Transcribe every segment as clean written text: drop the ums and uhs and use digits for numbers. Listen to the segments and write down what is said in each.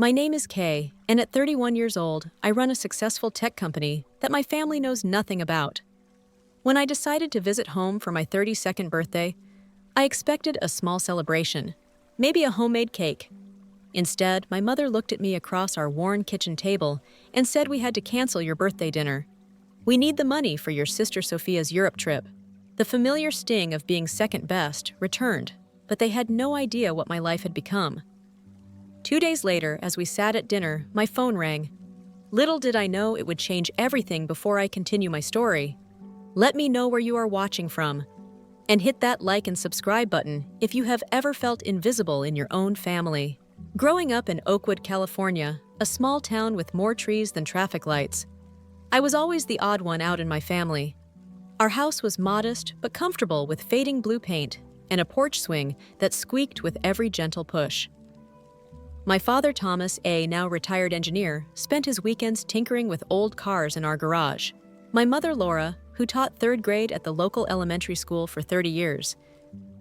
My name is Kay, and at 31 years old, I run a successful tech company that my family knows nothing about. When I decided to visit home for my 32nd birthday, I expected a small celebration, maybe a homemade cake. Instead, my mother looked at me across our worn kitchen table and said we had to cancel your birthday dinner. We need the money for your sister Sophia's Europe trip. The familiar sting of being second best returned, but they had no idea what my life had become. 2 days later, as we sat at dinner, my phone rang. Little did I know it would change everything before I continue my story. Let me know where you are watching from. And hit that like and subscribe button if you have ever felt invisible in your own family. Growing up in Oakwood, California, a small town with more trees than traffic lights, I was always the odd one out in my family. Our house was modest but comfortable with fading blue paint and a porch swing that squeaked with every gentle push. My father, Thomas, a now retired engineer, spent his weekends tinkering with old cars in our garage. My mother, Laura, who taught third grade at the local elementary school for 30 years,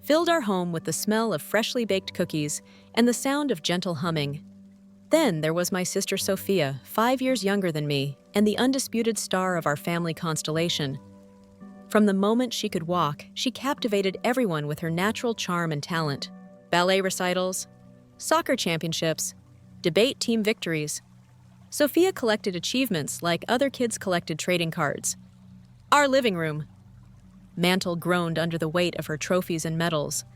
filled our home with the smell of freshly baked cookies and the sound of gentle humming. Then there was my sister Sophia, 5 years younger than me, and the undisputed star of our family constellation. From the moment she could walk, she captivated everyone with her natural charm and talent. Ballet recitals, soccer championships, debate team victories. Sophia collected achievements like other kids collected trading cards. Our living room. Mantle groaned under the weight of her trophies and medals,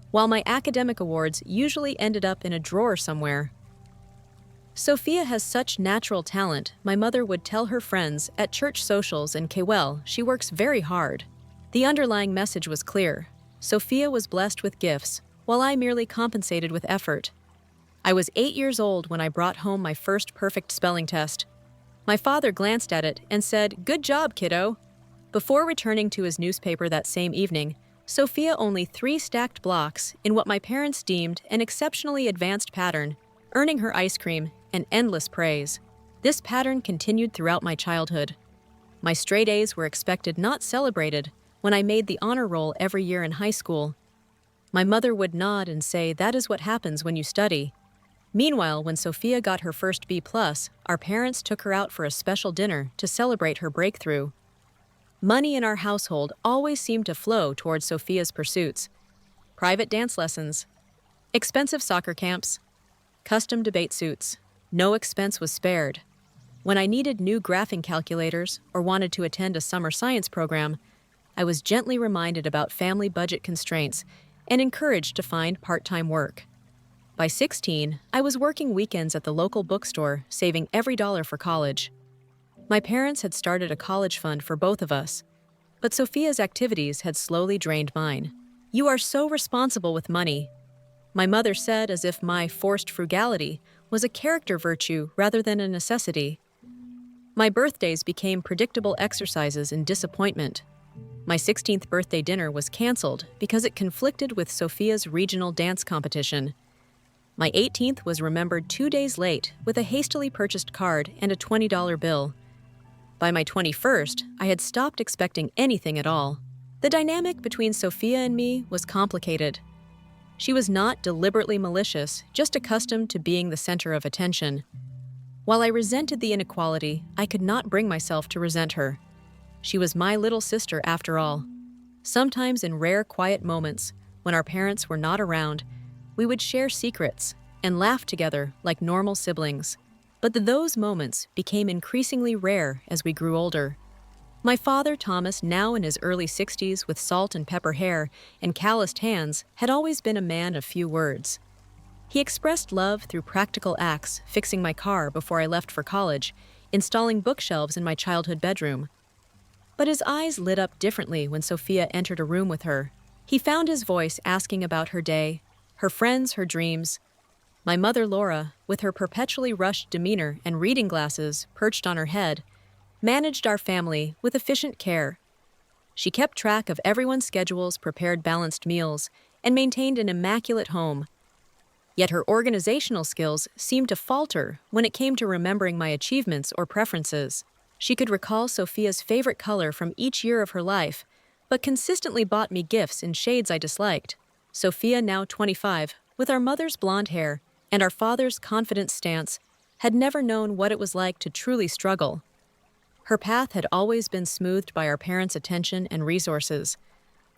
while my academic awards usually ended up in a drawer somewhere. Sophia has such natural talent, my mother would tell her friends at church socials in Kewell she works very hard. The underlying message was clear. Sophia was blessed with gifts, while I merely compensated with effort. I was 8 years old when I brought home my first perfect spelling test. My father glanced at it and said, "Good job, kiddo." Before returning to his newspaper that same evening, Sophia only 3 stacked blocks in what my parents deemed an exceptionally advanced pattern, earning her ice cream and endless praise. This pattern continued throughout my childhood. My straight A's were expected, not celebrated, when I made the honor roll every year in high school. My mother would nod and say, "That is what happens when you study." Meanwhile, when Sophia got her first B+, our parents took her out for a special dinner to celebrate her breakthrough. Money in our household always seemed to flow towards Sophia's pursuits. Private dance lessons, expensive soccer camps, custom debate suits. No expense was spared. When I needed new graphing calculators or wanted to attend a summer science program, I was gently reminded about family budget constraints and encouraged to find part-time work. By 16, I was working weekends at the local bookstore, saving every dollar for college. My parents had started a college fund for both of us, but Sophia's activities had slowly drained mine. "You are so responsible with money," my mother said, as if my forced frugality was a character virtue rather than a necessity. My birthdays became predictable exercises in disappointment. My 16th birthday dinner was canceled because it conflicted with Sophia's regional dance competition. My 18th was remembered 2 days late with a hastily purchased card and a $20 bill. By my 21st, I had stopped expecting anything at all. The dynamic between Sophia and me was complicated. She was not deliberately malicious, just accustomed to being the center of attention. While I resented the inequality, I could not bring myself to resent her. She was my little sister after all. Sometimes in rare, quiet moments, when our parents were not around, we would share secrets and laugh together like normal siblings. But those moments became increasingly rare as we grew older. My father, Thomas, now in his early 60s with salt and pepper hair and calloused hands, had always been a man of few words. He expressed love through practical acts, fixing my car before I left for college, installing bookshelves in my childhood bedroom. But his eyes lit up differently when Sophia entered a room with her. He found his voice asking about her day, her friends, her dreams. My mother, Laura, with her perpetually rushed demeanor and reading glasses perched on her head, managed our family with efficient care. She kept track of everyone's schedules, prepared balanced meals, and maintained an immaculate home. Yet her organizational skills seemed to falter when it came to remembering my achievements or preferences. She could recall Sophia's favorite color from each year of her life, but consistently bought me gifts in shades I disliked. Sophia, now 25, with our mother's blonde hair and our father's confident stance, had never known what it was like to truly struggle. Her path had always been smoothed by our parents' attention and resources.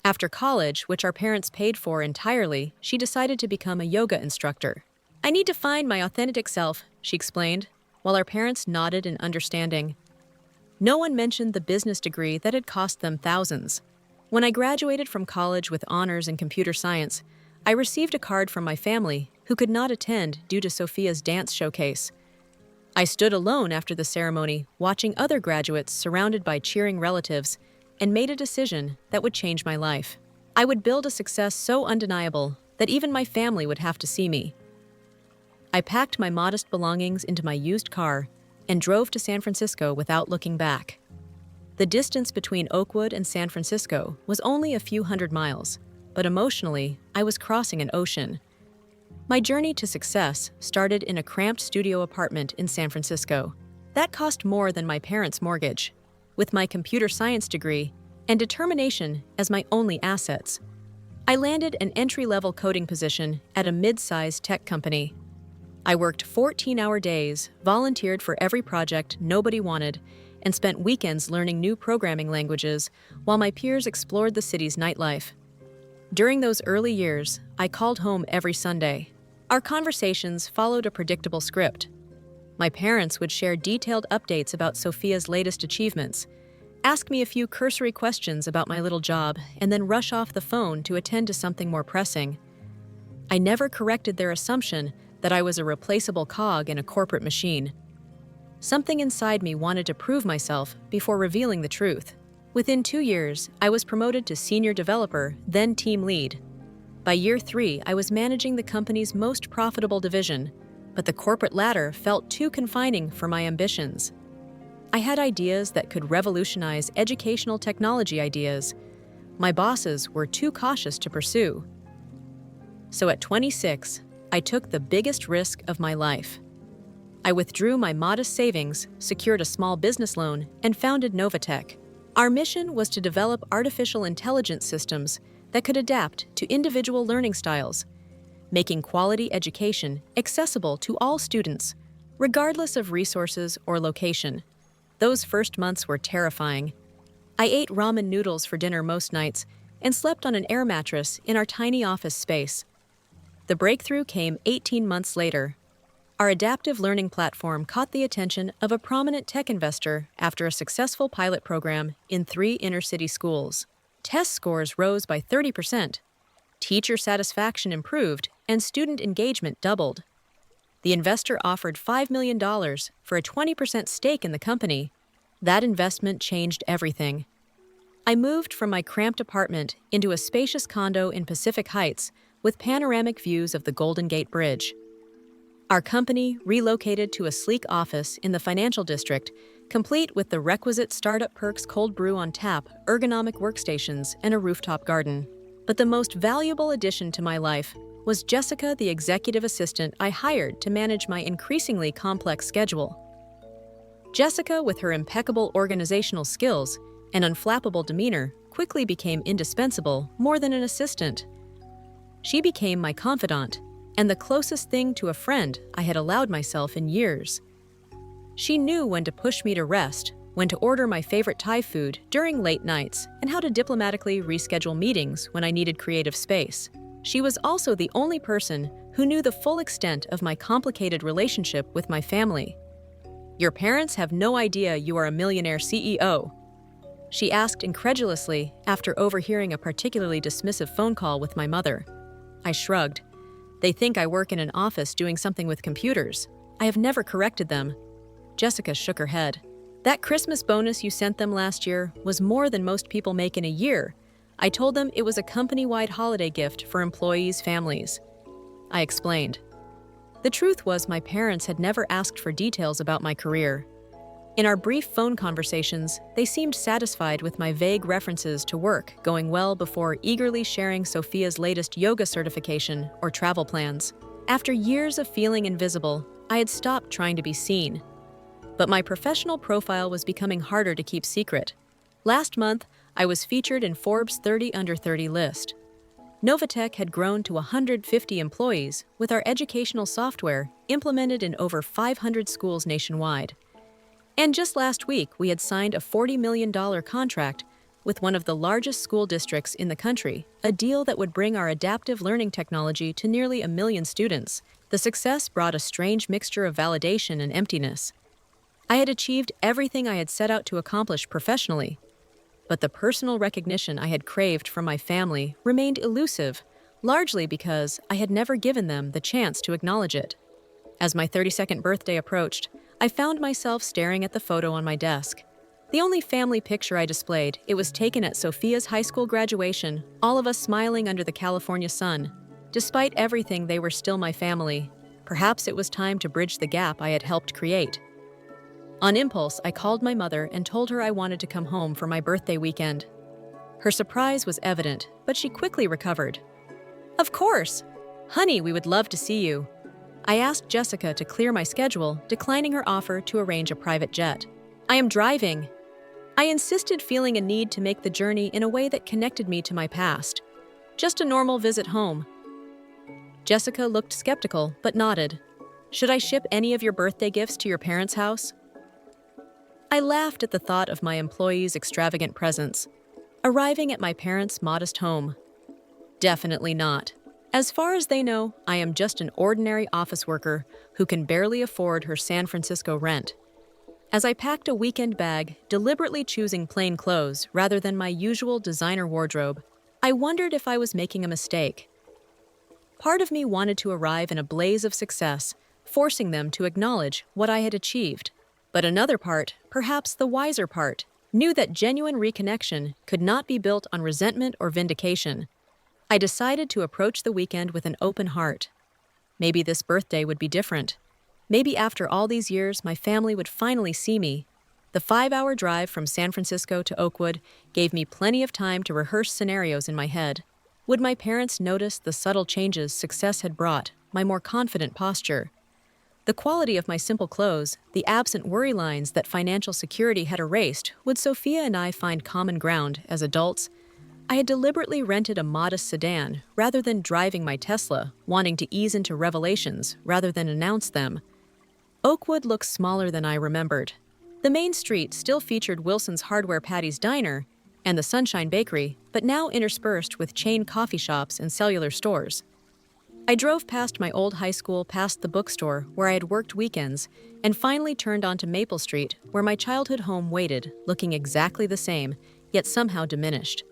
After college, which our parents paid for entirely, she decided to become a yoga instructor. "I need to find my authentic self," she explained, while our parents nodded in understanding. No one mentioned the business degree that had cost them thousands. When I graduated from college with honors in computer science, I received a card from my family, who could not attend due to Sophia's dance showcase. I stood alone after the ceremony, watching other graduates surrounded by cheering relatives, and made a decision that would change my life. I would build a success so undeniable that even my family would have to see me. I packed my modest belongings into my used car and drove to San Francisco without looking back. The distance between Oakwood and San Francisco was only a few hundred miles, but emotionally, I was crossing an ocean. My journey to success started in a cramped studio apartment in San Francisco. That cost more than my parents' mortgage. With my computer science degree and determination as my only assets, I landed an entry-level coding position at a mid-sized tech company. I worked 14-hour days, volunteered for every project nobody wanted, and spent weekends learning new programming languages while my peers explored the city's nightlife. During those early years, I called home every Sunday. Our conversations followed a predictable script. My parents would share detailed updates about Sophia's latest achievements, ask me a few cursory questions about my little job, and then rush off the phone to attend to something more pressing. I never corrected their assumption that I was a replaceable cog in a corporate machine. Something inside me wanted to prove myself before revealing the truth. Within 2 years, I was promoted to senior developer, then team lead. By year 3, I was managing the company's most profitable division, but the corporate ladder felt too confining for my ambitions. I had ideas that could revolutionize educational technology ideas. My bosses were too cautious to pursue. So at 26, I took the biggest risk of my life. I withdrew my modest savings, secured a small business loan, and founded Novatech. Our mission was to develop artificial intelligence systems that could adapt to individual learning styles, making quality education accessible to all students, regardless of resources or location. Those first months were terrifying. I ate ramen noodles for dinner most nights and slept on an air mattress in our tiny office space. The breakthrough came 18 months later. Our adaptive learning platform caught the attention of a prominent tech investor after a successful pilot program in 3 inner-city schools. Test scores rose by 30%, teacher satisfaction improved, and student engagement doubled. The investor offered $5 million for a 20% stake in the company. That investment changed everything. I moved from my cramped apartment into a spacious condo in Pacific Heights with panoramic views of the Golden Gate Bridge. Our company relocated to a sleek office in the financial district, complete with the requisite startup perks: cold brew on tap, ergonomic workstations, and a rooftop garden. But the most valuable addition to my life was Jessica, the executive assistant I hired to manage my increasingly complex schedule. Jessica, with her impeccable organizational skills and unflappable demeanor, quickly became indispensable more than an assistant. She became my confidant, and the closest thing to a friend I had allowed myself in years. She knew when to push me to rest, when to order my favorite Thai food during late nights, and how to diplomatically reschedule meetings when I needed creative space. She was also the only person who knew the full extent of my complicated relationship with my family. "Your parents have no idea you are a millionaire CEO?" she asked incredulously after overhearing a particularly dismissive phone call with my mother. I shrugged. "They think I work in an office doing something with computers. I have never corrected them." Jessica shook her head. "That Christmas bonus you sent them last year was more than most people make in a year. I told them it was a company-wide holiday gift for employees' families." I explained. The truth was my parents had never asked for details about my career. In our brief phone conversations, they seemed satisfied with my vague references to work going well before eagerly sharing Sophia's latest yoga certification or travel plans. After years of feeling invisible, I had stopped trying to be seen. But my professional profile was becoming harder to keep secret. Last month, I was featured in Forbes' 30 Under 30 list. Novatech had grown to 150 employees with our educational software implemented in over 500 schools nationwide. And just last week, we had signed a $40 million contract with one of the largest school districts in the country, a deal that would bring our adaptive learning technology to nearly 1 million students. The success brought a strange mixture of validation and emptiness. I had achieved everything I had set out to accomplish professionally, but the personal recognition I had craved from my family remained elusive, largely because I had never given them the chance to acknowledge it. As my 32nd birthday approached, I found myself staring at the photo on my desk. The only family picture I displayed, it was taken at Sophia's high school graduation, all of us smiling under the California sun. Despite everything, they were still my family. Perhaps it was time to bridge the gap I had helped create. On impulse, I called my mother and told her I wanted to come home for my birthday weekend. Her surprise was evident, but she quickly recovered. "Of course! Honey, we would love to see you." I asked Jessica to clear my schedule, declining her offer to arrange a private jet. "I am driving." I insisted, feeling a need to make the journey in a way that connected me to my past. "Just a normal visit home." Jessica looked skeptical, but nodded. "Should I ship any of your birthday gifts to your parents' house?" I laughed at the thought of my employees' extravagant presents, arriving at my parents' modest home. "Definitely not. As far as they know, I am just an ordinary office worker who can barely afford her San Francisco rent." As I packed a weekend bag, deliberately choosing plain clothes rather than my usual designer wardrobe, I wondered if I was making a mistake. Part of me wanted to arrive in a blaze of success, forcing them to acknowledge what I had achieved. But another part, perhaps the wiser part, knew that genuine reconnection could not be built on resentment or vindication. I decided to approach the weekend with an open heart. Maybe this birthday would be different. Maybe after all these years, my family would finally see me. The 5-hour drive from San Francisco to Oakwood gave me plenty of time to rehearse scenarios in my head. Would my parents notice the subtle changes success had brought, my more confident posture? The quality of my simple clothes, the absent worry lines that financial security had erased, would Sophia and I find common ground as adults? I had deliberately rented a modest sedan rather than driving my Tesla, wanting to ease into revelations rather than announce them. Oakwood looked smaller than I remembered. The main street still featured Wilson's Hardware Patty's Diner and the Sunshine Bakery, but now interspersed with chain coffee shops and cellular stores. I drove past my old high school, past the bookstore where I had worked weekends, and finally turned onto Maple Street, where my childhood home waited, looking exactly the same, yet somehow diminished.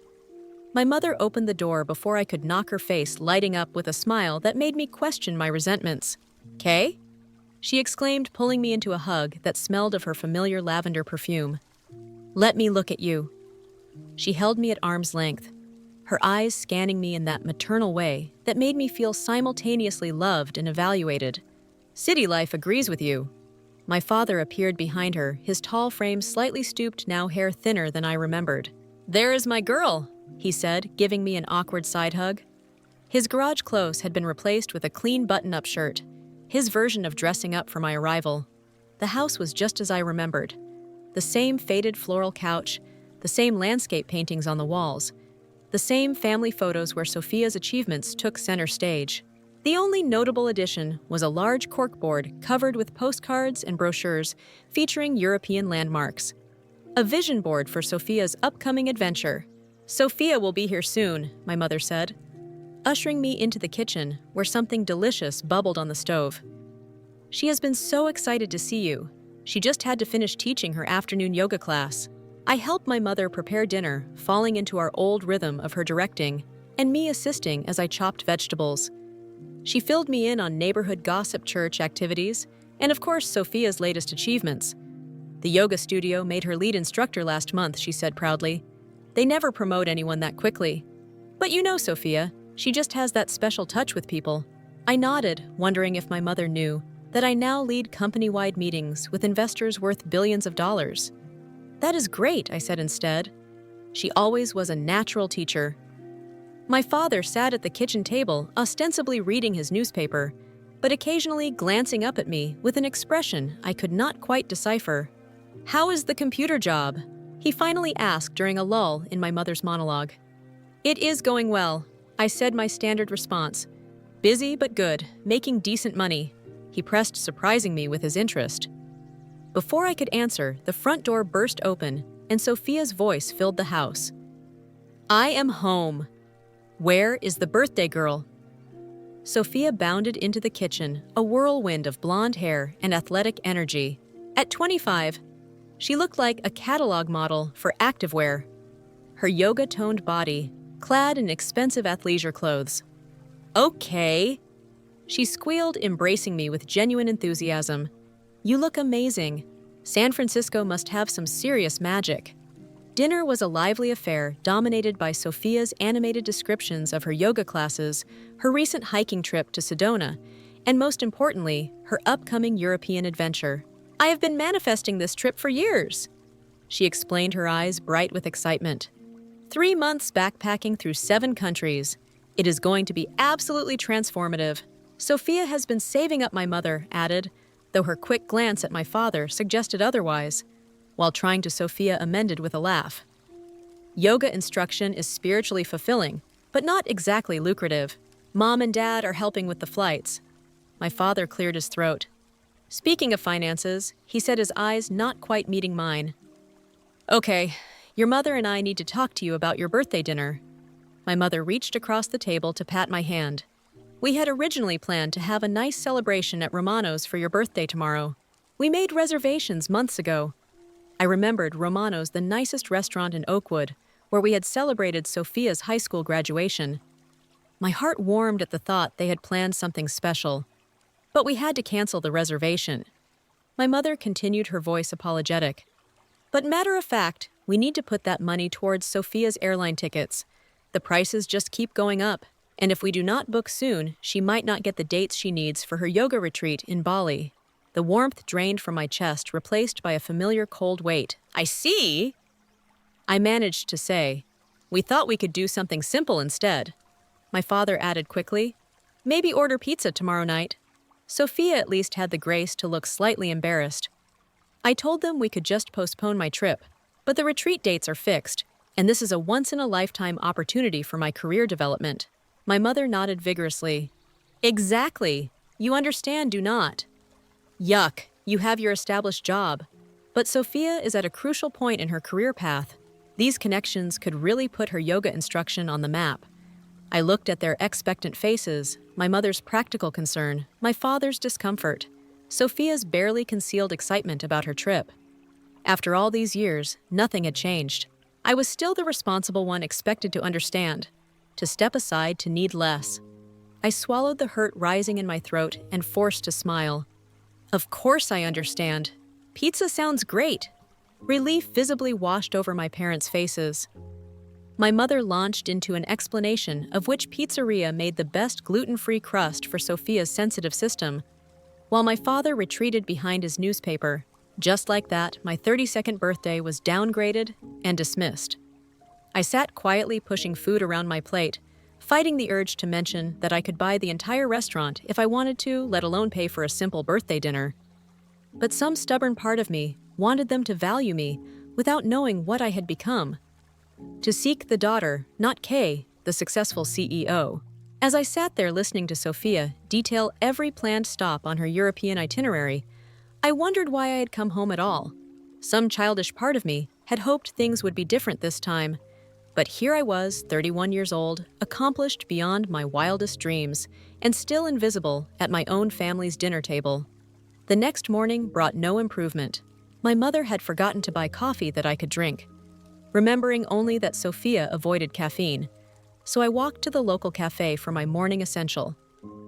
My mother opened the door before I could knock, her face lighting up with a smile that made me question my resentments. "Kay?" she exclaimed, pulling me into a hug that smelled of her familiar lavender perfume. "Let me look at you." She held me at arm's length, her eyes scanning me in that maternal way that made me feel simultaneously loved and evaluated. "City life agrees with you." My father appeared behind her, his tall frame slightly stooped, now hair thinner than I remembered. "There is my girl," he said, giving me an awkward side hug. His garage clothes had been replaced with a clean button-up shirt, his version of dressing up for my arrival. The house was just as I remembered. The same faded floral couch, the same landscape paintings on the walls, the same family photos where Sophia's achievements took center stage. The only notable addition was a large corkboard covered with postcards and brochures featuring European landmarks. A vision board for Sophia's upcoming adventure. "Sophia will be here soon," my mother said, ushering me into the kitchen where something delicious bubbled on the stove. "She has been so excited to see you. She just had to finish teaching her afternoon yoga class." I helped my mother prepare dinner, falling into our old rhythm of her directing and me assisting as I chopped vegetables. She filled me in on neighborhood gossip, church activities, and of course Sophia's latest achievements. "The yoga studio made her lead instructor last month," she said proudly. "They never promote anyone that quickly. But you know Sophia, she just has that special touch with people." I nodded, wondering if my mother knew that I now lead company-wide meetings with investors worth billions of dollars. "That is great," I said instead. She always was a natural teacher. My father sat at the kitchen table, ostensibly reading his newspaper, but occasionally glancing up at me with an expression I could not quite decipher. "How is the computer job?" he finally asked during a lull in my mother's monologue. "It is going well. I said my standard response. Busy but good, making decent money. He pressed, surprising me with his interest. Before I could answer, the front door burst open, and Sophia's voice filled the house. I am home. Where is the birthday girl? Sophia bounded into the kitchen, a whirlwind of blonde hair and athletic energy. At 25, she looked like a catalog model for activewear. Her yoga-toned body, clad in expensive athleisure clothes. Okay. She squealed, embracing me with genuine enthusiasm. You look amazing. San Francisco must have some serious magic. Dinner was a lively affair dominated by Sophia's animated descriptions of her yoga classes, her recent hiking trip to Sedona, and most importantly, her upcoming European adventure. I have been manifesting this trip for years, she explained, her eyes bright with excitement. 3 months backpacking through 7 countries. It is going to be absolutely transformative. Sophia has been saving up, my mother added, though her quick glance at my father suggested otherwise, while trying to Sophia amended with a laugh. Yoga instruction is spiritually fulfilling, but not exactly lucrative. Mom and Dad are helping with the flights. My father cleared his throat. Speaking of finances, he said, his eyes not quite meeting mine. Okay, your mother and I need to talk to you about your birthday dinner. My mother reached across the table to pat my hand. We had originally planned to have a nice celebration at Romano's for your birthday tomorrow. We made reservations months ago. I remembered Romano's, the nicest restaurant in Oakwood, where we had celebrated Sophia's high school graduation. My heart warmed at the thought they had planned something special. But we had to cancel the reservation. My mother continued, her voice apologetic. But matter of fact, we need to put that money towards Sophia's airline tickets. The prices just keep going up, and if we do not book soon, she might not get the dates she needs for her yoga retreat in Bali. The warmth drained from my chest, replaced by a familiar cold weight. I see, I managed to say. We thought we could do something simple instead. My father added quickly, maybe order pizza tomorrow night. Sophia at least had the grace to look slightly embarrassed. I told them we could just postpone my trip, but the retreat dates are fixed, and this is a once-in-a-lifetime opportunity for my career development. My mother nodded vigorously. Exactly. You understand, do not? Yuck, you have your established job. But Sophia is at a crucial point in her career path. These connections could really put her yoga instruction on the map. I looked at their expectant faces, my mother's practical concern, my father's discomfort, Sophia's barely concealed excitement about her trip. After all these years, nothing had changed. I was still the responsible one expected to understand, to step aside, to need less. I swallowed the hurt rising in my throat and forced to smile. Of course I understand. Pizza sounds great. Relief visibly washed over my parents' faces. My mother launched into an explanation of which pizzeria made the best gluten-free crust for Sophia's sensitive system, while my father retreated behind his newspaper. Just like that, my 32nd birthday was downgraded and dismissed. I sat quietly pushing food around my plate, fighting the urge to mention that I could buy the entire restaurant if I wanted to, let alone pay for a simple birthday dinner. But some stubborn part of me wanted them to value me without knowing what I had become. To seek the daughter, not Kay, the successful CEO. As I sat there listening to Sophia detail every planned stop on her European itinerary, I wondered why I had come home at all. Some childish part of me had hoped things would be different this time. But here I was, 31 years old, accomplished beyond my wildest dreams, and still invisible at my own family's dinner table. The next morning brought no improvement. My mother had forgotten to buy coffee that I could drink, remembering only that Sophia avoided caffeine. So I walked to the local cafe for my morning essential.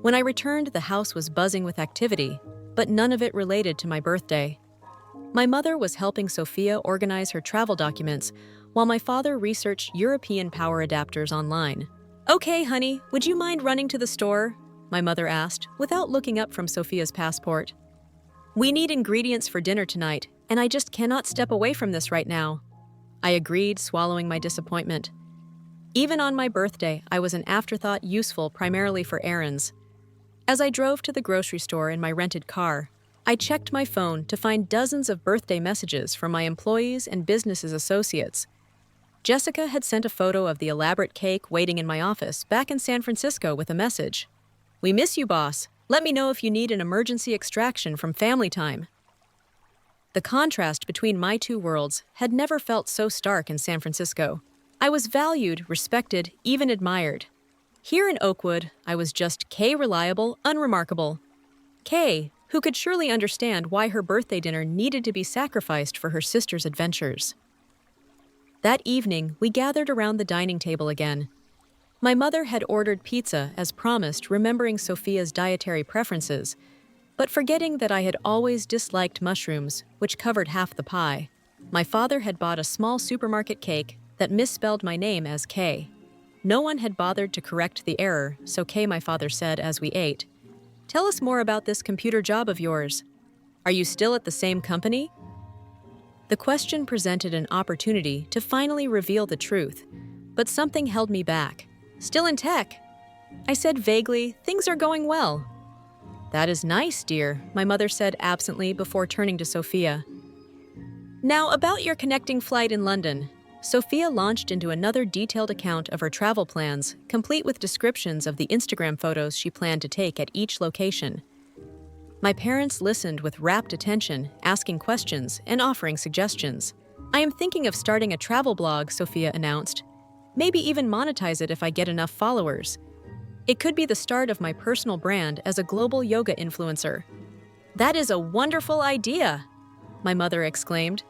When I returned, the house was buzzing with activity, but none of it related to my birthday. My mother was helping Sophia organize her travel documents, while my father researched European power adapters online. Okay, honey, would you mind running to the store? My mother asked, without looking up from Sophia's passport. We need ingredients for dinner tonight, and I just cannot step away from this right now. I agreed, swallowing my disappointment. Even on my birthday, I was an afterthought, useful primarily for errands. As I drove to the grocery store in my rented car, I checked my phone to find dozens of birthday messages from my employees and business associates. Jessica had sent a photo of the elaborate cake waiting in my office back in San Francisco with a message. "We miss you, boss. Let me know if you need an emergency extraction from family time." The contrast between my two worlds had never felt so stark in San Francisco. I was valued, respected, even admired. Here in Oakwood, I was just Kay reliable, unremarkable. Kay, who could surely understand why her birthday dinner needed to be sacrificed for her sister's adventures. That evening, we gathered around the dining table again. My mother had ordered pizza as promised, remembering Sophia's dietary preferences, but forgetting that I had always disliked mushrooms, which covered half the pie. My father had bought a small supermarket cake that misspelled my name as Kay. No one had bothered to correct the error, so Kay, my father said as we ate, "Tell us more about this computer job of yours. Are you still at the same company?" The question presented an opportunity to finally reveal the truth, but something held me back. "Still in tech." I said vaguely, "Things are going well." "That is nice, dear," my mother said absently before turning to Sophia. "Now, about your connecting flight in London." Sophia launched into another detailed account of her travel plans, complete with descriptions of the Instagram photos she planned to take at each location. My parents listened with rapt attention, asking questions and offering suggestions. "I am thinking of starting a travel blog," Sophia announced. "Maybe even monetize it if I get enough followers. It could be the start of my personal brand as a global yoga influencer." "That is a wonderful idea," my mother exclaimed.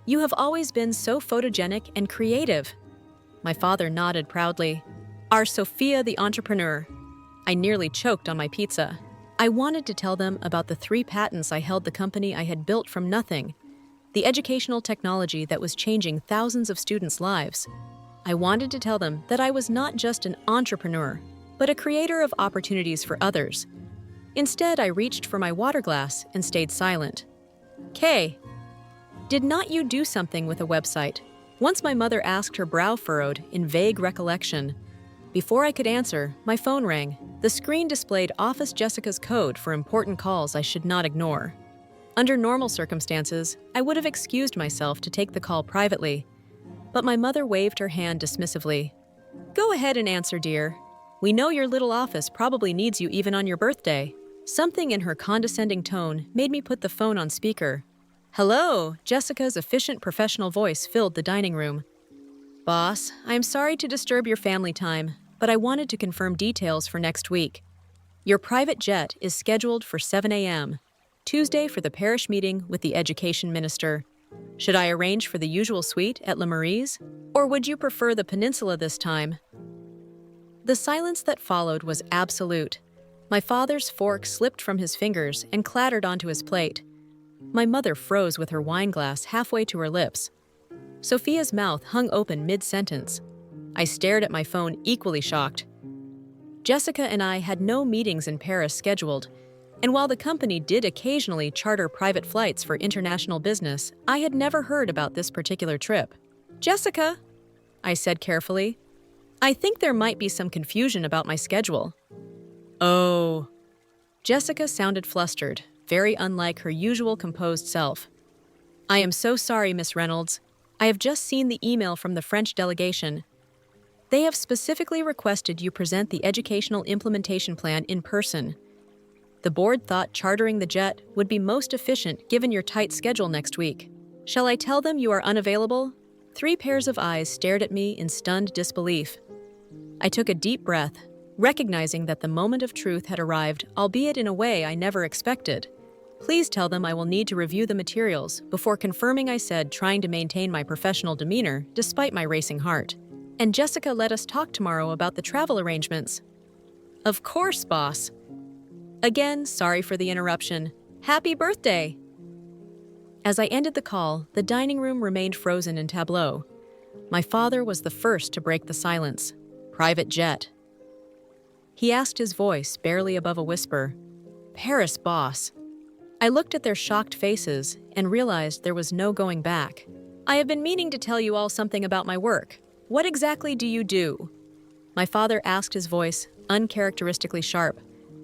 "You have always been so photogenic and creative." My father nodded proudly. "Our Sophia the entrepreneur." I nearly choked on my pizza. I wanted to tell them about the 3 patents I held the company I had built from nothing, the educational technology that was changing thousands of students' lives. I wanted to tell them that I was not just an entrepreneur, but a creator of opportunities for others. Instead, I reached for my water glass and stayed silent. "Kay, did not you do something with a website?" Once my mother asked, her brow furrowed in vague recollection. Before I could answer, my phone rang. The screen displayed Office Jessica's code for important calls I should not ignore. Under normal circumstances, I would have excused myself to take the call privately, but my mother waved her hand dismissively. "Go ahead and answer, dear. We know your little office probably needs you even on your birthday." Something in her condescending tone made me put the phone on speaker. "Hello," Jessica's efficient professional voice filled the dining room. "Boss, I am sorry to disturb your family time, but I wanted to confirm details for next week. Your private jet is scheduled for 7 a.m., Tuesday for the parish meeting with the education minister. Should I arrange for the usual suite at Le Marie's, or would you prefer the Peninsula this time?" The silence that followed was absolute. My father's fork slipped from his fingers and clattered onto his plate. My mother froze with her wine glass halfway to her lips. Sophia's mouth hung open mid-sentence. I stared at my phone, equally shocked. Jessica and I had no meetings in Paris scheduled, and while the company did occasionally charter private flights for international business, I had never heard about this particular trip. "Jessica," I said carefully, "I think there might be some confusion about my schedule." "Oh." Jessica sounded flustered, very unlike her usual composed self. "I am so sorry, Miss Reynolds. I have just seen the email from the French delegation. They have specifically requested you present the educational implementation plan in person. The board thought chartering the jet would be most efficient given your tight schedule next week. Shall I tell them you are unavailable?" 3 pairs of eyes stared at me in stunned disbelief. I took a deep breath, recognizing that the moment of truth had arrived, albeit in a way I never expected. "Please tell them I will need to review the materials before confirming," I said, trying to maintain my professional demeanor despite my racing heart. "And Jessica, let us talk tomorrow about the travel arrangements." "Of course, boss." Again, sorry for the interruption. Happy birthday! As I ended the call, the dining room remained frozen in tableau. My father was the first to break the silence. "Private jet." He asked, his voice barely above a whisper. "Paris, boss." I looked at their shocked faces and realized there was no going back. "I have been meaning to tell you all something about my work. What exactly do you do?" My father asked, his voice uncharacteristically sharp.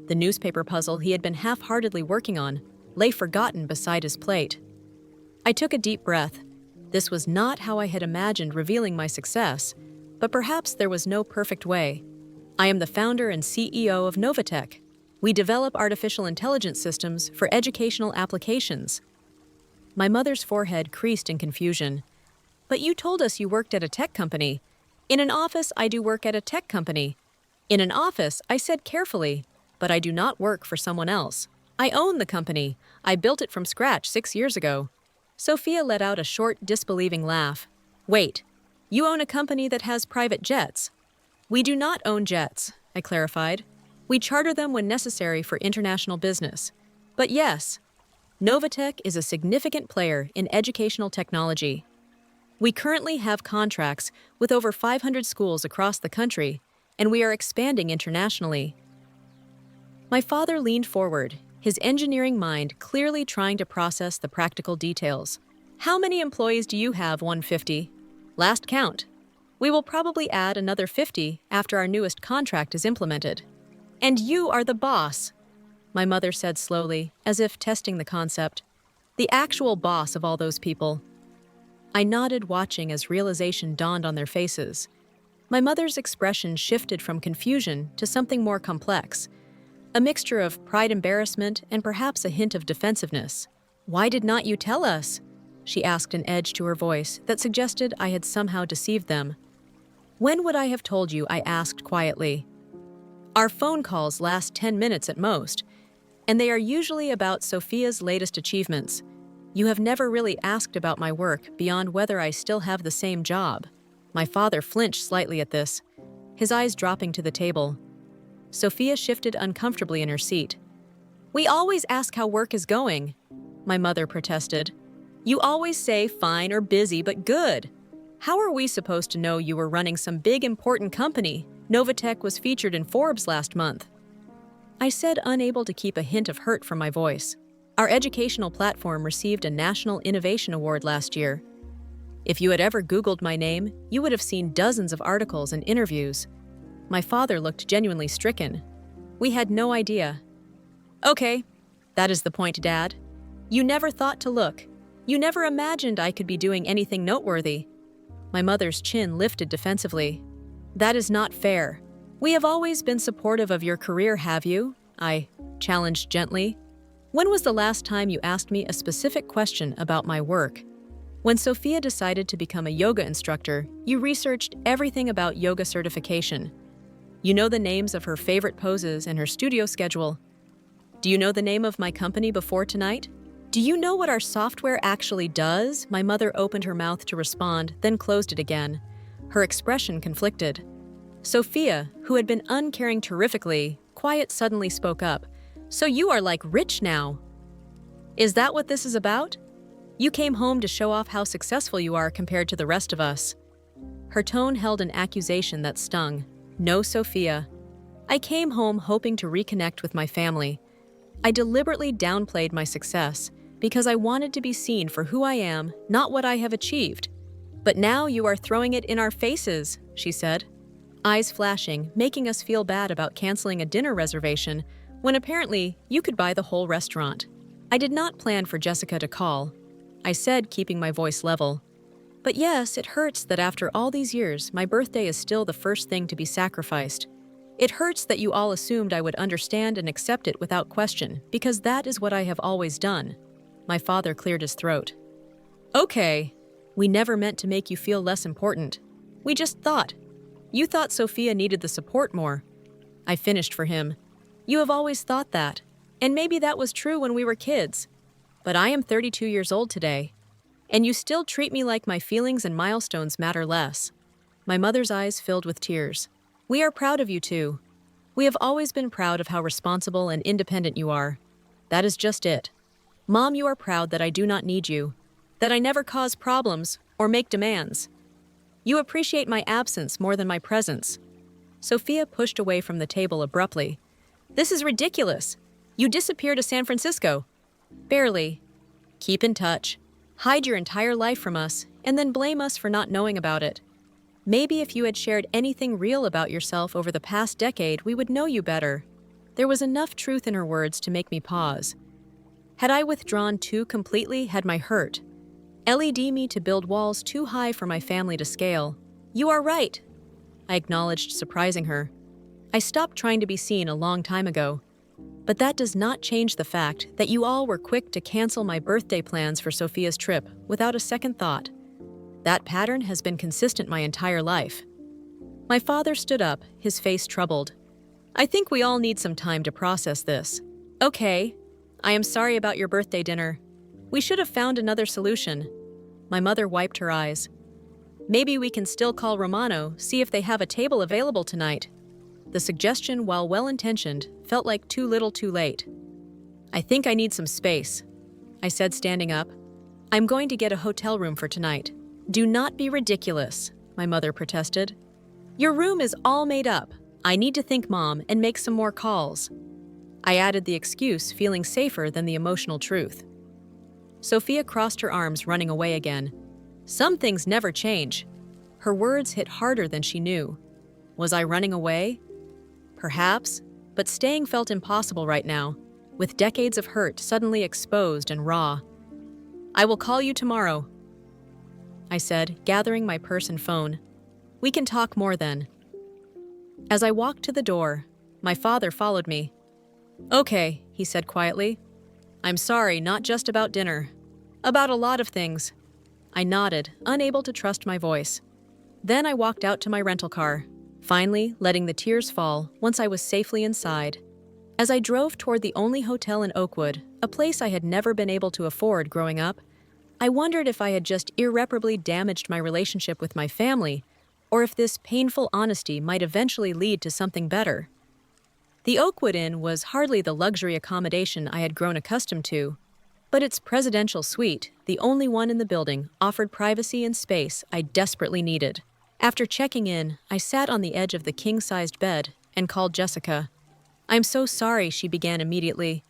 The newspaper puzzle he had been half-heartedly working on lay forgotten beside his plate. I took a deep breath. This was not how I had imagined revealing my success, but perhaps there was no perfect way. I am the founder and CEO of Novatech. We develop artificial intelligence systems for educational applications. My mother's forehead creased in confusion. But you told us you worked at a tech company. In an office, I do work at a tech company. In an office, I said carefully, but I do not work for someone else. I own the company. I built it from scratch 6 years ago. Sophia let out a short, disbelieving laugh. Wait, you own a company that has private jets? We do not own jets, I clarified. We charter them when necessary for international business. But yes, Novatech is a significant player in educational technology. We currently have contracts with over 500 schools across the country, and we are expanding internationally. My father leaned forward, his engineering mind clearly trying to process the practical details. How many employees do you have, 150? Last count. We will probably add another 50 after our newest contract is implemented. And you are the boss, my mother said slowly, as if testing the concept. The actual boss of all those people. I nodded, watching as realization dawned on their faces. My mother's expression shifted from confusion to something more complex. A mixture of pride, embarrassment, and perhaps a hint of defensiveness. Why did not you tell us? She asked, an edge to her voice that suggested I had somehow deceived them. When would I have told you? I asked quietly. Our phone calls last 10 minutes at most, and they are usually about Sophia's latest achievements. You have never really asked about my work beyond whether I still have the same job. My father flinched slightly at this, his eyes dropping to the table. Sophia shifted uncomfortably in her seat. We always ask how work is going, my mother protested. You always say fine or busy, but good. How are we supposed to know you were running some big important company? Novatech was featured in Forbes last month. I said, unable to keep a hint of hurt from my voice. Our educational platform received a National Innovation Award last year. If you had ever Googled my name, you would have seen dozens of articles and interviews. My father looked genuinely stricken. We had no idea. Okay, that is the point, Dad. You never thought to look. You never imagined I could be doing anything noteworthy. My mother's chin lifted defensively. That is not fair. We have always been supportive of your career, have you? I challenged gently. When was the last time you asked me a specific question about my work? When Sophia decided to become a yoga instructor, you researched everything about yoga certification. You know the names of her favorite poses and her studio schedule. Do you know the name of my company before tonight? Do you know what our software actually does? My mother opened her mouth to respond, then closed it again. Her expression conflicted. Sophia, who had been uncaring terrifically, quiet suddenly spoke up. So you are like rich now. Is that what this is about? You came home to show off how successful you are compared to the rest of us. Her tone held an accusation that stung. No, Sophia. I came home hoping to reconnect with my family. I deliberately downplayed my success because I wanted to be seen for who I am, not what I have achieved. But now you are throwing it in our faces, she said, eyes flashing, making us feel bad about canceling a dinner reservation when apparently you could buy the whole restaurant. I did not plan for Jessica to call, I said, keeping my voice level. But yes, it hurts that after all these years, my birthday is still the first thing to be sacrificed. It hurts that you all assumed I would understand and accept it without question, because that is what I have always done. My father cleared his throat. Okay, we never meant to make you feel less important. We just thought. You thought Sophia needed the support more. I finished for him. You have always thought that, and maybe that was true when we were kids. But I am 32 years old today. And you still treat me like my feelings and milestones matter less. My mother's eyes filled with tears. We are proud of you too. We have always been proud of how responsible and independent you are. That is just it. Mom, you are proud that I do not need you, that I never cause problems or make demands. You appreciate my absence more than my presence. Sophia pushed away from the table abruptly. This is ridiculous. You disappeared to San Francisco. Barely. Keep in touch. Hide your entire life from us, and then blame us for not knowing about it. Maybe if you had shared anything real about yourself over the past decade, we would know you better. There was enough truth in her words to make me pause. Had I withdrawn too completely, had my hurt? LED me to build walls too high for my family to scale. You are right, I acknowledged, surprising her. I stopped trying to be seen a long time ago. But that does not change the fact that you all were quick to cancel my birthday plans for Sophia's trip without a second thought. That pattern has been consistent my entire life. My father stood up, his face troubled. I think we all need some time to process this. Okay, I am sorry about your birthday dinner. We should have found another solution. My mother wiped her eyes. Maybe we can still call Romano, see if they have a table available tonight. The suggestion, while well-intentioned, felt like too little too late. I think I need some space, I said, standing up. I'm going to get a hotel room for tonight. Do not be ridiculous, my mother protested. Your room is all made up. I need to think, Mom, and make some more calls. I added the excuse, feeling safer than the emotional truth. Sophia crossed her arms, running away again. Some things never change. Her words hit harder than she knew. Was I running away? Perhaps, but staying felt impossible right now, with decades of hurt suddenly exposed and raw. I will call you tomorrow, I said, gathering my purse and phone. We can talk more then. As I walked to the door, my father followed me. Okay, he said quietly. I'm sorry, not just about dinner. About a lot of things. I nodded, unable to trust my voice. Then I walked out to my rental car, finally letting the tears fall once I was safely inside. As I drove toward the only hotel in Oakwood, a place I had never been able to afford growing up, I wondered if I had just irreparably damaged my relationship with my family, or if this painful honesty might eventually lead to something better. The Oakwood Inn was hardly the luxury accommodation I had grown accustomed to, but its presidential suite, the only one in the building, offered privacy and space I desperately needed. After checking in, I sat on the edge of the king-sized bed and called Jessica. I'm so sorry, she began immediately.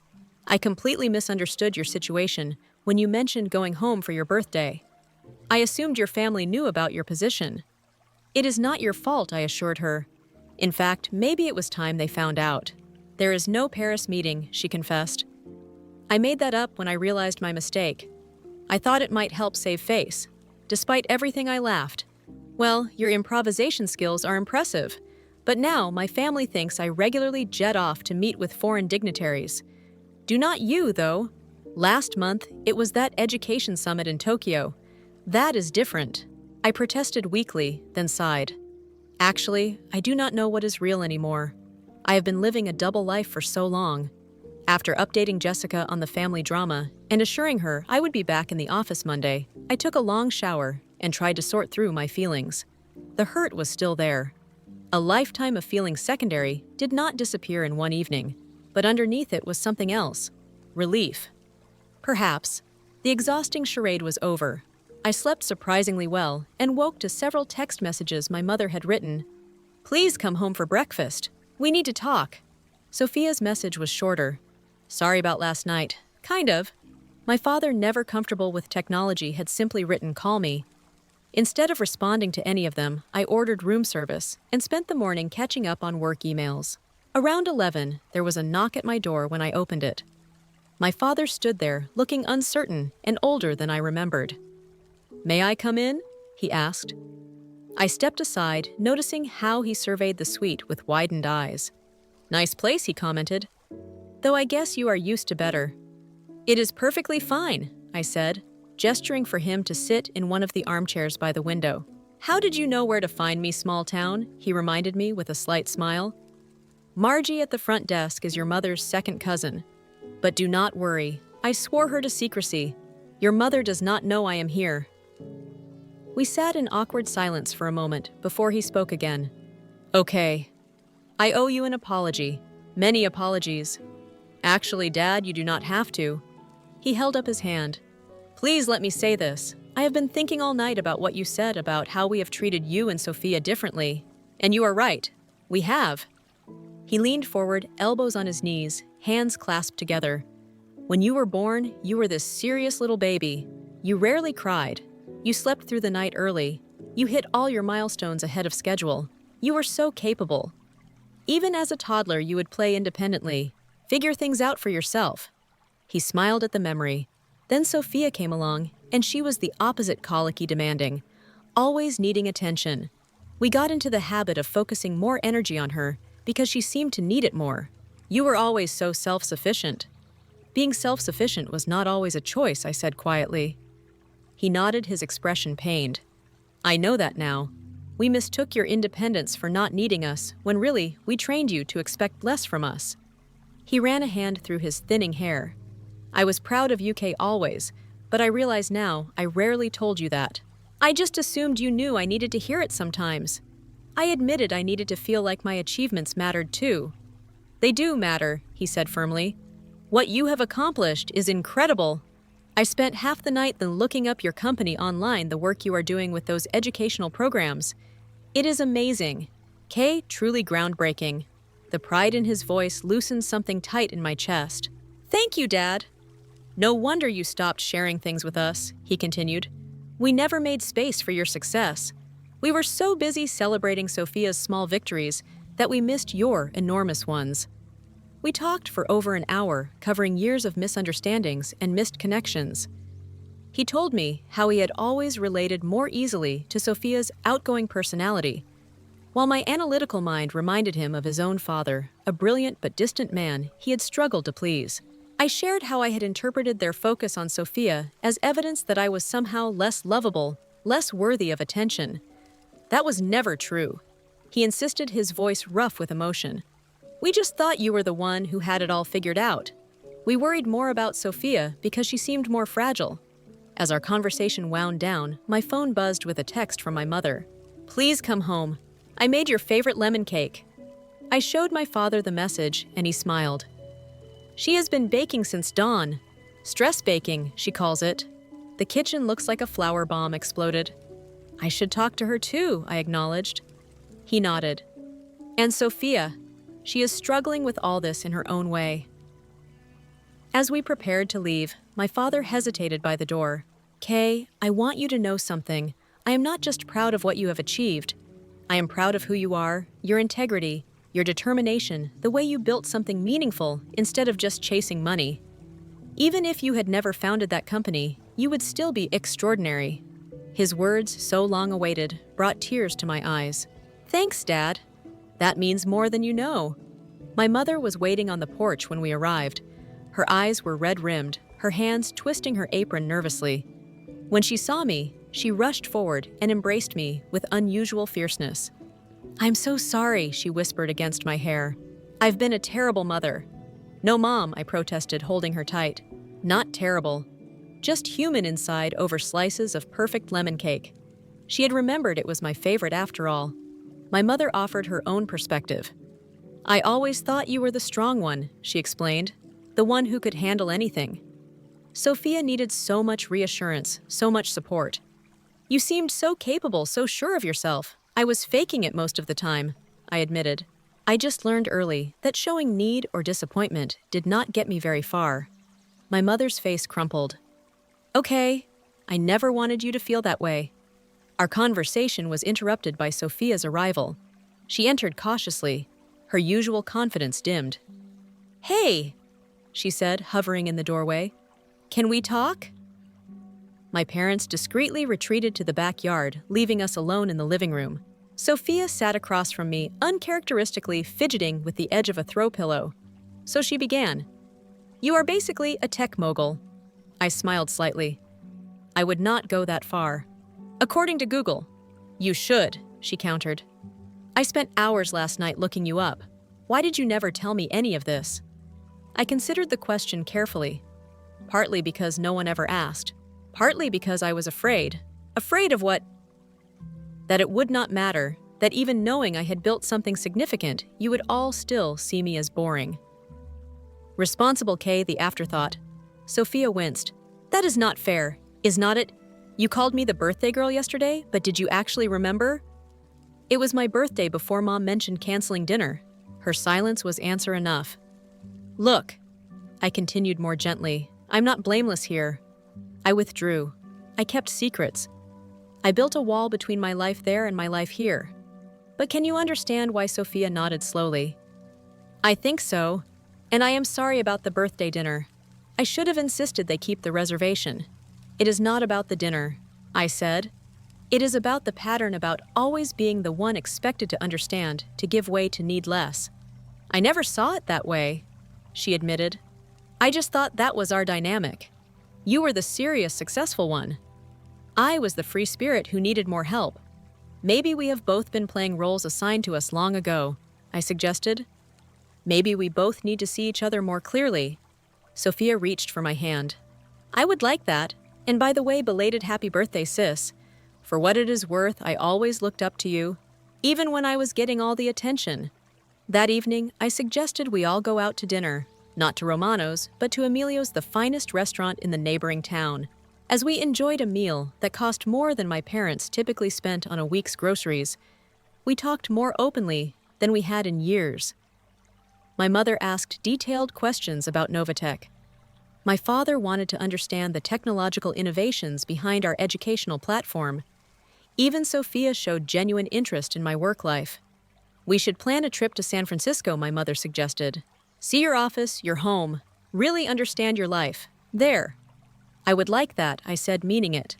I completely misunderstood your situation when you mentioned going home for your birthday. I assumed your family knew about your position. It is not your fault, I assured her. In fact, maybe it was time they found out. There is no Paris meeting, she confessed. I made that up when I realized my mistake. I thought it might help save face. Despite everything, I laughed. Well, your improvisation skills are impressive, but now my family thinks I regularly jet off to meet with foreign dignitaries. Do not you, though. Last month, it was that education summit in Tokyo. That is different. I protested weakly, then sighed. Actually, I do not know what is real anymore. I have been living a double life for so long. After updating Jessica on the family drama and assuring her I would be back in the office Monday, I took a long shower and tried to sort through my feelings. The hurt was still there. A lifetime of feeling secondary did not disappear in one evening, but underneath it was something else. Relief. Perhaps. The exhausting charade was over. I slept surprisingly well and woke to several text messages my mother had written. Please come home for breakfast. We need to talk. Sophia's message was shorter. Sorry about last night. Kind of. My father, never comfortable with technology, had simply written, call me. Instead of responding to any of them, I ordered room service and spent the morning catching up on work emails. Around 11, there was a knock at my door when I opened it. My father stood there, looking uncertain and older than I remembered. May I come in? He asked. I stepped aside, noticing how he surveyed the suite with widened eyes. Nice place, he commented. Though I guess you are used to better. It is perfectly fine, I said, gesturing for him to sit in one of the armchairs by the window. How did you know where to find me, small town? He reminded me with a slight smile. Margie at the front desk is your mother's second cousin. But do not worry, I swore her to secrecy. Your mother does not know I am here. We sat in awkward silence for a moment before he spoke again. Okay. I owe you an apology. Many apologies. Actually, Dad, you do not have to. He held up his hand. Please let me say this. I have been thinking all night about what you said about how we have treated you and Sophia differently. And you are right. We have. He leaned forward, elbows on his knees, hands clasped together. When you were born, you were this serious little baby. You rarely cried. You slept through the night early. You hit all your milestones ahead of schedule. You were so capable. Even as a toddler, you would play independently, figure things out for yourself. He smiled at the memory. Then Sophia came along, and she was the opposite colicky demanding, always needing attention. We got into the habit of focusing more energy on her because she seemed to need it more. You were always so self-sufficient. Being self-sufficient was not always a choice, I said quietly. He nodded, his expression pained. I know that now. We mistook your independence for not needing us, when really, we trained you to expect less from us. He ran a hand through his thinning hair. I was proud of you, Kay, always, but I realize now I rarely told you that. I just assumed you knew I needed to hear it sometimes. I admitted I needed to feel like my achievements mattered too. They do matter, he said firmly. What you have accomplished is incredible. I spent half the night then looking up your company online, the work you are doing with those educational programs. It is amazing. Kay, truly groundbreaking. The pride in his voice loosened something tight in my chest. Thank you, Dad. No wonder you stopped sharing things with us, he continued. We never made space for your success. We were so busy celebrating Sophia's small victories that we missed your enormous ones. We talked for over an hour, covering years of misunderstandings and missed connections. He told me how he had always related more easily to Sophia's outgoing personality, while my analytical mind reminded him of his own father, a brilliant but distant man he had struggled to please. I shared how I had interpreted their focus on Sophia as evidence that I was somehow less lovable, less worthy of attention. That was never true. He insisted, his voice rough with emotion. We just thought you were the one who had it all figured out. We worried more about Sophia because she seemed more fragile. As our conversation wound down, my phone buzzed with a text from my mother. Please come home. I made your favorite lemon cake. I showed my father the message, and he smiled. She has been baking since dawn. Stress baking, she calls it. The kitchen looks like a flower bomb exploded. I should talk to her too, I acknowledged. He nodded. And Sophia, she is struggling with all this in her own way. As we prepared to leave, my father hesitated by the door. Kay, I want you to know something. I am not just proud of what you have achieved. I am proud of who you are, your integrity, your determination, the way you built something meaningful instead of just chasing money. Even if you had never founded that company, you would still be extraordinary. His words, so long awaited, brought tears to my eyes. Thanks, Dad. That means more than you know. My mother was waiting on the porch when we arrived. Her eyes were red-rimmed, her hands twisting her apron nervously. When she saw me, she rushed forward and embraced me with unusual fierceness. I'm so sorry, she whispered against my hair. I've been a terrible mother. No, Mom, I protested, holding her tight. Not terrible. Just human inside over slices of perfect lemon cake. She had remembered it was my favorite after all. My mother offered her own perspective. I always thought you were the strong one, she explained, the one who could handle anything. Sophia needed so much reassurance, so much support. You seemed so capable, so sure of yourself. I was faking it most of the time, I admitted. I just learned early that showing need or disappointment did not get me very far. My mother's face crumpled. Okay, I never wanted you to feel that way. Our conversation was interrupted by Sophia's arrival. She entered cautiously, her usual confidence dimmed. Hey, she said, hovering in the doorway. Can we talk? My parents discreetly retreated to the backyard, leaving us alone in the living room. Sophia sat across from me, uncharacteristically fidgeting with the edge of a throw pillow. So she began. You are basically a tech mogul. I smiled slightly. I would not go that far. According to Google. You should, she countered. I spent hours last night looking you up. Why did you never tell me any of this? I considered the question carefully. Partly because no one ever asked. Partly because I was afraid. Afraid of what? That it would not matter, that even knowing I had built something significant, you would all still see me as boring. Responsible Kay, the afterthought. Sophia winced. That is not fair, is not it? You called me the birthday girl yesterday, but did you actually remember? It was my birthday before Mom mentioned canceling dinner. Her silence was answer enough. Look, I continued more gently, I'm not blameless here. I withdrew. I kept secrets. I built a wall between my life there and my life here. But can you understand why Sophia nodded slowly? I think so, and I am sorry about the birthday dinner. I should have insisted they keep the reservation. "It is not about the dinner," I said. "It is about the pattern about always being the one expected to understand, to give way to need less." "I never saw it that way," she admitted. "I just thought that was our dynamic. You were the serious, successful one. I was the free spirit who needed more help. Maybe we have both been playing roles assigned to us long ago," I suggested. "Maybe we both need to see each other more clearly." Sophia reached for my hand. "I would like that. And by the way, belated happy birthday, sis. For what it is worth, I always looked up to you, even when I was getting all the attention." That evening, I suggested we all go out to dinner, not to Romano's, but to Emilio's, the finest restaurant in the neighboring town. As we enjoyed a meal that cost more than my parents typically spent on a week's groceries, we talked more openly than we had in years. My mother asked detailed questions about Novatech. My father wanted to understand the technological innovations behind our educational platform. Even Sophia showed genuine interest in my work life. "We should plan a trip to San Francisco," my mother suggested. "See your office, your home, really understand your life. There." "I would like that," I said, meaning it.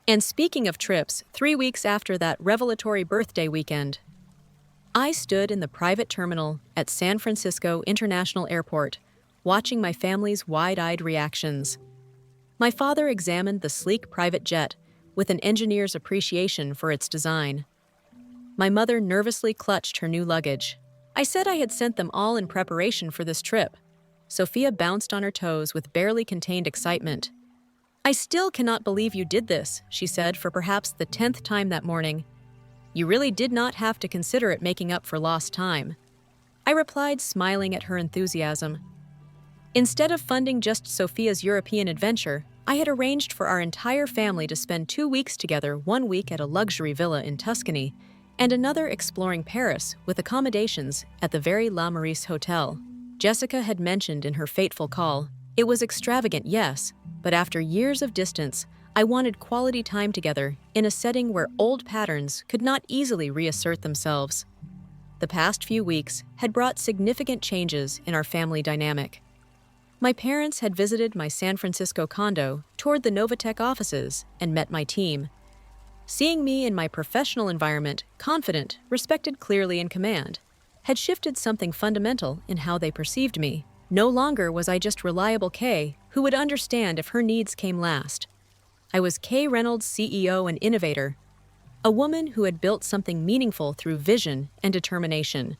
And speaking of trips, 3 weeks after that revelatory birthday weekend, I stood in the private terminal at San Francisco International Airport, watching my family's wide-eyed reactions. My father examined the sleek private jet with an engineer's appreciation for its design. My mother nervously clutched her new luggage. I said I had sent them all in preparation for this trip. Sophia bounced on her toes with barely contained excitement. "I still cannot believe you did this," she said for perhaps the 10th time that morning. "You really did not have to consider it making up for lost time." I replied, smiling at her enthusiasm. Instead of funding just Sophia's European adventure, I had arranged for our entire family to spend 2 weeks together, 1 week at a luxury villa in Tuscany, and another exploring Paris with accommodations at the very La Maurice Hotel. Jessica had mentioned in her fateful call, it was extravagant, yes, but after years of distance, I wanted quality time together in a setting where old patterns could not easily reassert themselves. The past few weeks had brought significant changes in our family dynamic. My parents had visited my San Francisco condo, toured the Novatech offices, and met my team. Seeing me in my professional environment, confident, respected, clearly in command, had shifted something fundamental in how they perceived me. No longer was I just reliable Kay, who would understand if her needs came last. I was Kay Reynolds, CEO and innovator, a woman who had built something meaningful through vision and determination.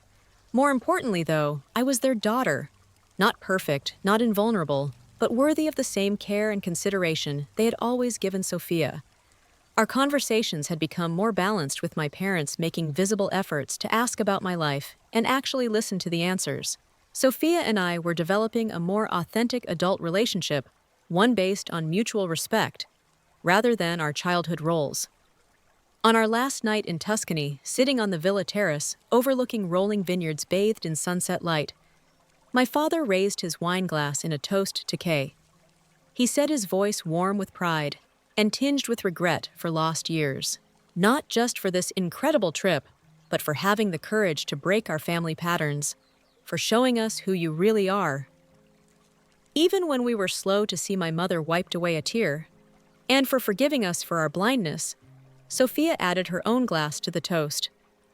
More importantly, though, I was their daughter. Not perfect, not invulnerable, but worthy of the same care and consideration they had always given Sophia. Our conversations had become more balanced, with my parents making visible efforts to ask about my life and actually listen to the answers. Sophia and I were developing a more authentic adult relationship, one based on mutual respect, rather than our childhood roles. On our last night in Tuscany, sitting on the villa terrace, overlooking rolling vineyards bathed in sunset light, my father raised his wine glass in a toast to Kay. He said, his voice warm with pride and tinged with regret for lost years. Not just for this incredible trip, but for having the courage to break our family patterns, for showing us who you really are. Even when we were slow to see my mother wiped away a tear, and for forgiving us for our blindness, Sophia added her own glass to the toast,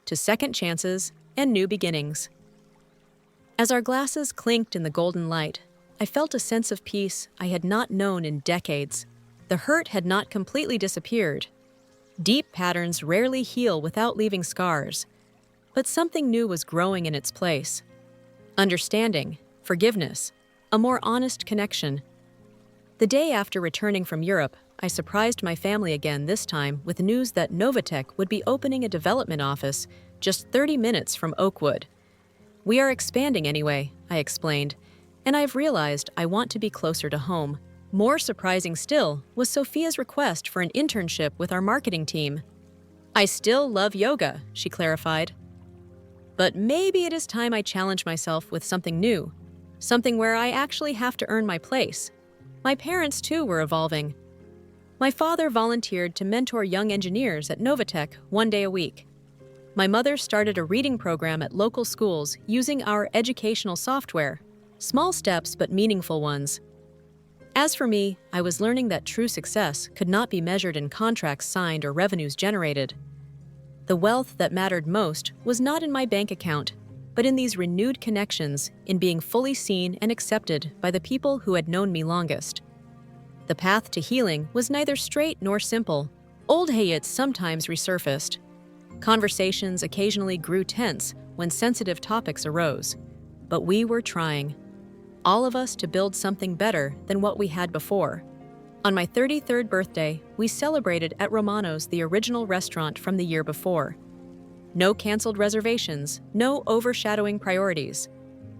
to second chances and new beginnings. As our glasses clinked in the golden light, I felt a sense of peace I had not known in decades. The hurt had not completely disappeared. Deep patterns rarely heal without leaving scars, but something new was growing in its place. Understanding, forgiveness, a more honest connection. The day after returning from Europe, I surprised my family again, this time with news that Novatech would be opening a development office just 30 minutes from Oakwood. "We are expanding anyway," I explained, "and I've realized I want to be closer to home." More surprising still was Sophia's request for an internship with our marketing team. "I still love yoga," she clarified. "But maybe it is time I challenge myself with something new, something where I actually have to earn my place." My parents, too, were evolving. My father volunteered to mentor young engineers at Novatech 1 day a week. My mother started a reading program at local schools using our educational software. Small steps, but meaningful ones. As for me, I was learning that true success could not be measured in contracts signed or revenues generated. The wealth that mattered most was not in my bank account, but in these renewed connections, in being fully seen and accepted by the people who had known me longest. The path to healing was neither straight nor simple. Old hates sometimes resurfaced. Conversations occasionally grew tense when sensitive topics arose, but we were trying, all of us, to build something better than what we had before. On my 33rd birthday, we celebrated at Romano's, the original restaurant from the year before. No canceled reservations, no overshadowing priorities.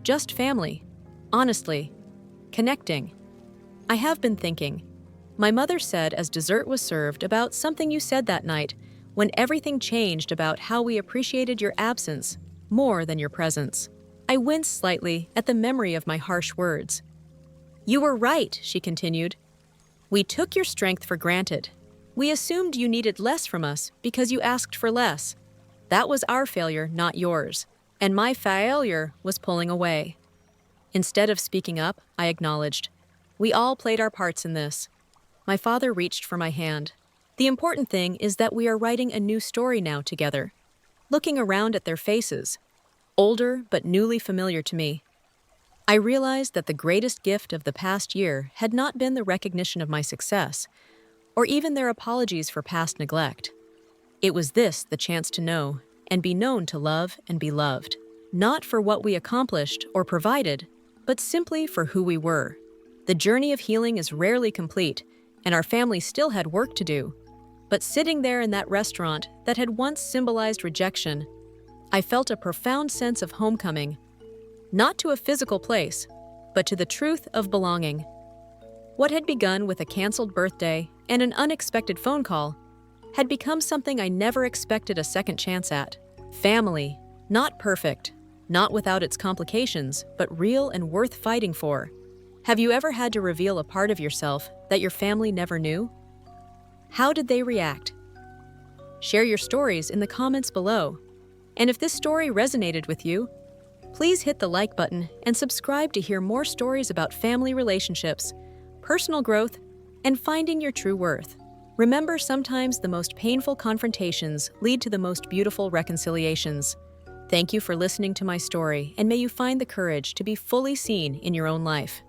Just family. Honestly. Connecting. I have been thinking. My mother said as dessert was served about something you said that night when everything changed about how we appreciated your absence more than your presence. I winced slightly at the memory of my harsh words. You were right, she continued. We took your strength for granted. We assumed you needed less from us because you asked for less. That was our failure, not yours. And my failure was pulling away. Instead of speaking up, I acknowledged. We all played our parts in this. My father reached for my hand. The important thing is that we are writing a new story now together. Looking around at their faces, older but newly familiar to me, I realized that the greatest gift of the past year had not been the recognition of my success, or even their apologies for past neglect. It was this, the chance to know, and be known to love and be loved, not for what we accomplished or provided, but simply for who we were. The journey of healing is rarely complete, and our family still had work to do. But sitting there in that restaurant that had once symbolized rejection, I felt a profound sense of homecoming, not to a physical place, but to the truth of belonging. What had begun with a canceled birthday and an unexpected phone call had become something I never expected a second chance at. Family, not perfect, not without its complications, but real and worth fighting for. Have you ever had to reveal a part of yourself that your family never knew? How did they react? Share your stories in the comments below. And if this story resonated with you, please hit the like button and subscribe to hear more stories about family relationships, personal growth, and finding your true worth. Remember, sometimes the most painful confrontations lead to the most beautiful reconciliations. Thank you for listening to my story, and may you find the courage to be fully seen in your own life.